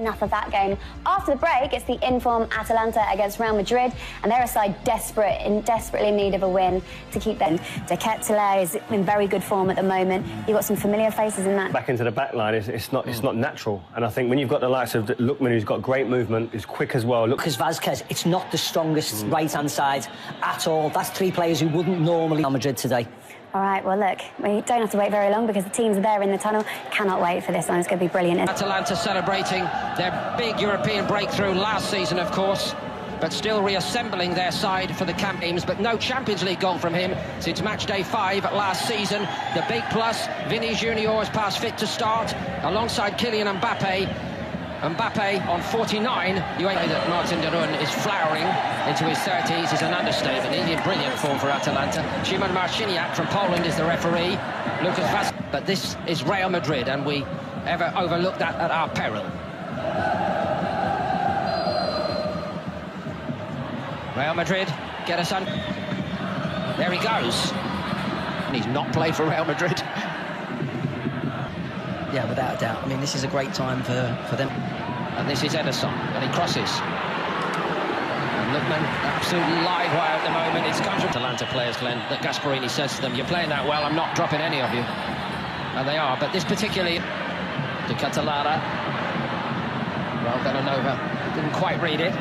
Enough of that game. After the break, it's the in-form Atalanta against Real Madrid, and they're a side desperately in need of a win to keep them. De Ketelaere is in very good form at the moment. You've got some familiar faces in that. Back into the back line, it's not natural. And I think when you've got the likes of Lookman, who's got great movement, is quick as well. Lucas Vazquez, it's not the strongest right-hand side at all. That's three players who wouldn't normally Real Madrid today. All right, well, look, we don't have to wait very long because the teams are there in the tunnel. Cannot wait for this one. It's going to be brilliant. Atalanta celebrating their big European breakthrough last season, of course, but still reassembling their side for the camp games. But no Champions League goal from him since match day 5 last season. The big plus, Vinny Junior has passed fit to start alongside Kylian Mbappe. Mbappe on 49. You ain't that Martin de Roon is flowering into his 30s is an understatement. He's in brilliant form for Atalanta. Szymon Marciniak from Poland is the referee. Lucas Vaz. But this is Real Madrid, and we ever overlook that at our peril. Real Madrid get us on. There he goes. And he's not played for Real Madrid. Yeah, without a doubt. I mean, this is a great time for them. And this is Ederson, and he crosses. And Lookman, absolutely live wire at the moment. It's come from Atalanta players, Glenn, that Gasperini says to them, you're playing that well, I'm not dropping any of you. And they are, but this particularly... De Ketelaere. Well, Villanova didn't quite read it.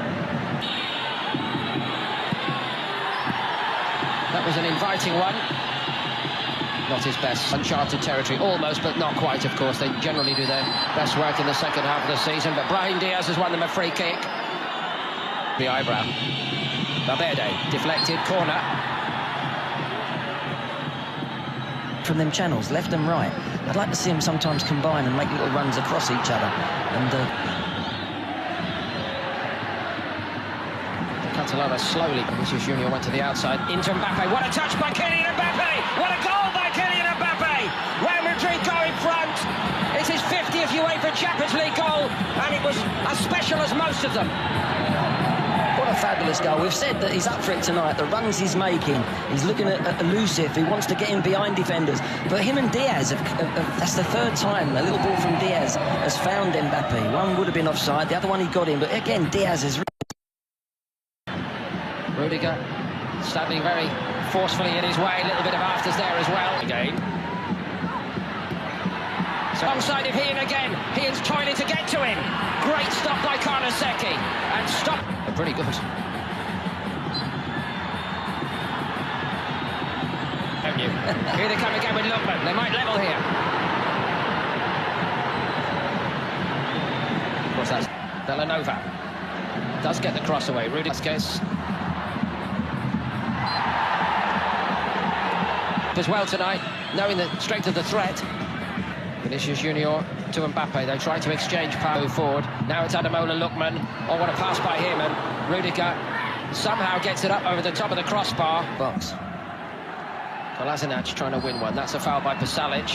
That was an inviting one. Not his best. Uncharted territory, almost, but not quite, of course. They generally do their best work in the second half of the season, but Brahim Diaz has won them a free kick. The eyebrow. Valverde, deflected, corner. From them channels, left and right. I'd like to see them sometimes combine and make little runs across each other. And Catalonia slowly. Vinicius Junior went to the outside, into Mbappe. What a touch by Kylian Mbappe! What a goal by Kylian Mbappe! Real Madrid go in front. It's his 50th UEFA Champions League goal, and it was as special as most of them. what a fabulous goal. We've said that he's up for it tonight. The runs he's making, he's looking at elusive. He wants to get in behind defenders. But him and Diaz, that's the third time a little ball from Diaz has found Mbappe. One would have been offside, the other one he got in. But again, Diaz is... Rudiger standing very forcefully in his way. A little bit of afters there as well. Again. So onside of Hean again. Hean's toiling to get to him. Great stop by Karnaseki. And stop. Pretty good. Don't you? Here they come again with Lookman. They might level here. Of course, that's Villanova. Does get the cross away. Rudiger. As well tonight, knowing the strength of the threat. Vinicius Junior to Mbappe. They try to exchange power forward. Now it's Ademola Lookman. Oh, what a pass by him, and Rudiger somehow gets it up over the top of the crossbar. Box. Kolasinac trying to win one. That's a foul by Pasalic.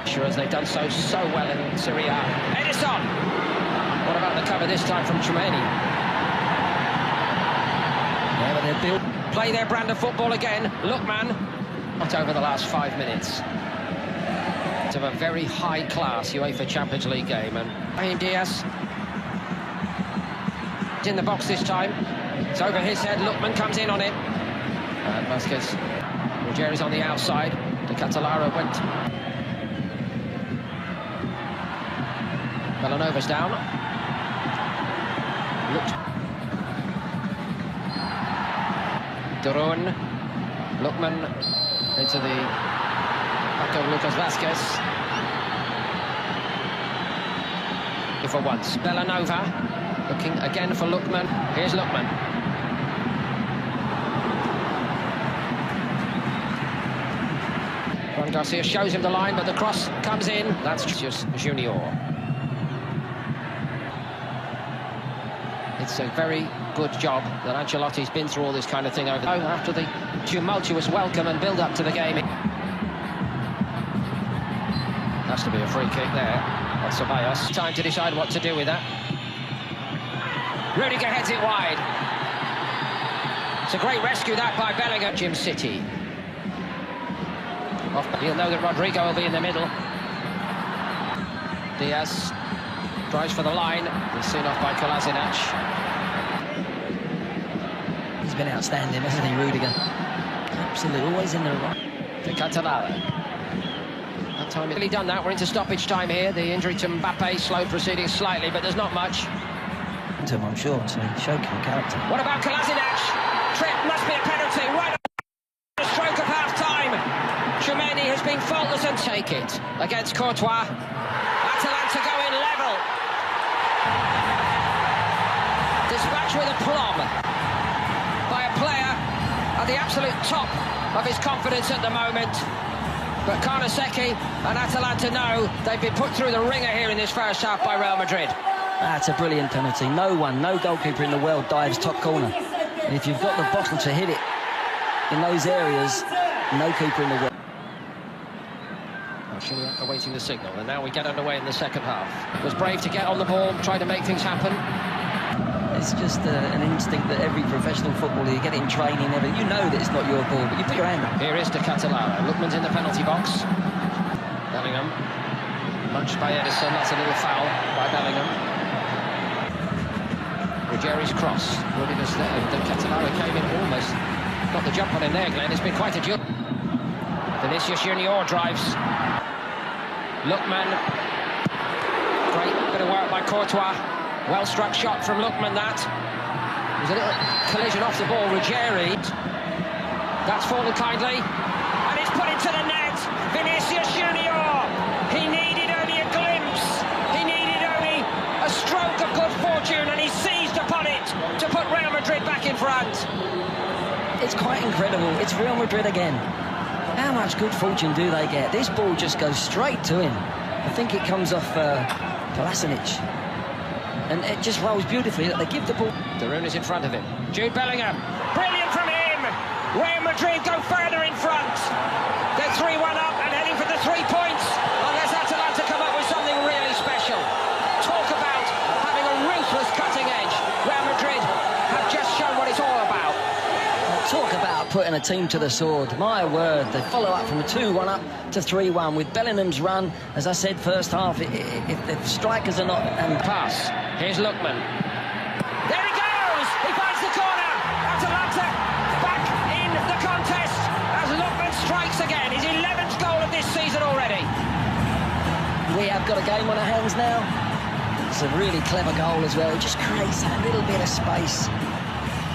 Sure, as they've done so well in Serie A. Ederson! What about the cover this time from Tremaine? Yeah, but they play their brand of football again. Lookman. Not over the last 5 minutes. Of a very high-class UEFA Champions League game, and Brahim Diaz in the box this time. It's over his head. Lookman comes in on it, and Vasquez. Ruggieri's on the outside. De Ketelaere went. Villanova's down. Looked. De Roon. Lookman into the back of Lucas Vazquez. For once, Villanova looking again for Lookman. Here's Lookman. Juan Garcia shows him the line, but the cross comes in. That's just Junior. It's a very good job that Ancelotti's been through all this kind of thing over after the tumultuous welcome and build-up to the game. Has to be a free kick there. Ceballos. Time to decide what to do with that. Rudiger heads it wide. It's a great rescue that by Bellingham. Jim City. He'll know that Rodrigo will be in the middle. Diaz Drives for the line. He's seen off by Kolasinac. He's been outstanding, hasn't he, Rudiger? Absolutely, always in the right. To Catalara. That time he's really done that. We're into stoppage time here. The injury to Mbappe, slow proceeding slightly, but there's not much. To him, I'm sure, to show character. What about Kolasinac? Trip must be a penalty. Right on the stroke of half-time. Tchouameni has been faultless and take it against Courtois. Atalanta go in level. Dispatched with aplomb by a player at the absolute top of his confidence at the moment. But Karnaseki and Atalanta know they've been put through the ringer here in this first half by Real Madrid. That's a brilliant penalty. No goalkeeper in the world dives top corner. And if you've got the bottle to hit it in those areas, no keeper in the world. Awaiting the signal, and now we get underway in the second half. Was brave to get on the ball, try to make things happen. It's just an instinct that every professional footballer, you get it in training, you know that it's not your ball, but you put your hand up. Here is to Catalara. Lookman's in the penalty box. Bellingham. Munched by Edison. That's a little foul by Bellingham. Ruggieri's cross. Rudiger's there. Catalara came in almost. Got the jump on him there, Glenn. It's been quite a duel. Vinicius Junior drives. Lookman. Great bit of work by Courtois. Well-struck shot from Lookman, that. There's a little collision off the ball. Ruggieri. That's fallen kindly. And it's put into the net. Vinicius Junior. He needed only a glimpse. He needed only a stroke of good fortune, and he seized upon it to put Real Madrid back in front. It's quite incredible. It's Real Madrid again. How much good fortune do they get? This ball just goes straight to him. I think it comes off Kolasinac. And it just rolls beautifully. They give the ball. De Roon is in front of him. Jude Bellingham. Brilliant from him. Real Madrid go further in front. They're 3-1 up and heading for the 3 points. Unless Atalanta come up with something really special. Talk about having a ruthless cutting edge. Real Madrid have just shown what it's all about. Talk about putting a team to the sword. My word, they follow up from a 2-1 up to 3-1 with Bellingham's run. As I said, first half, if the strikers are not... And pass. Here's Lookman. There he goes! He finds the corner! Atalanta back in the contest as Lookman strikes again. His 11th goal of this season already. We have got a game on our hands now. It's a really clever goal as well. It just creates that little bit of space.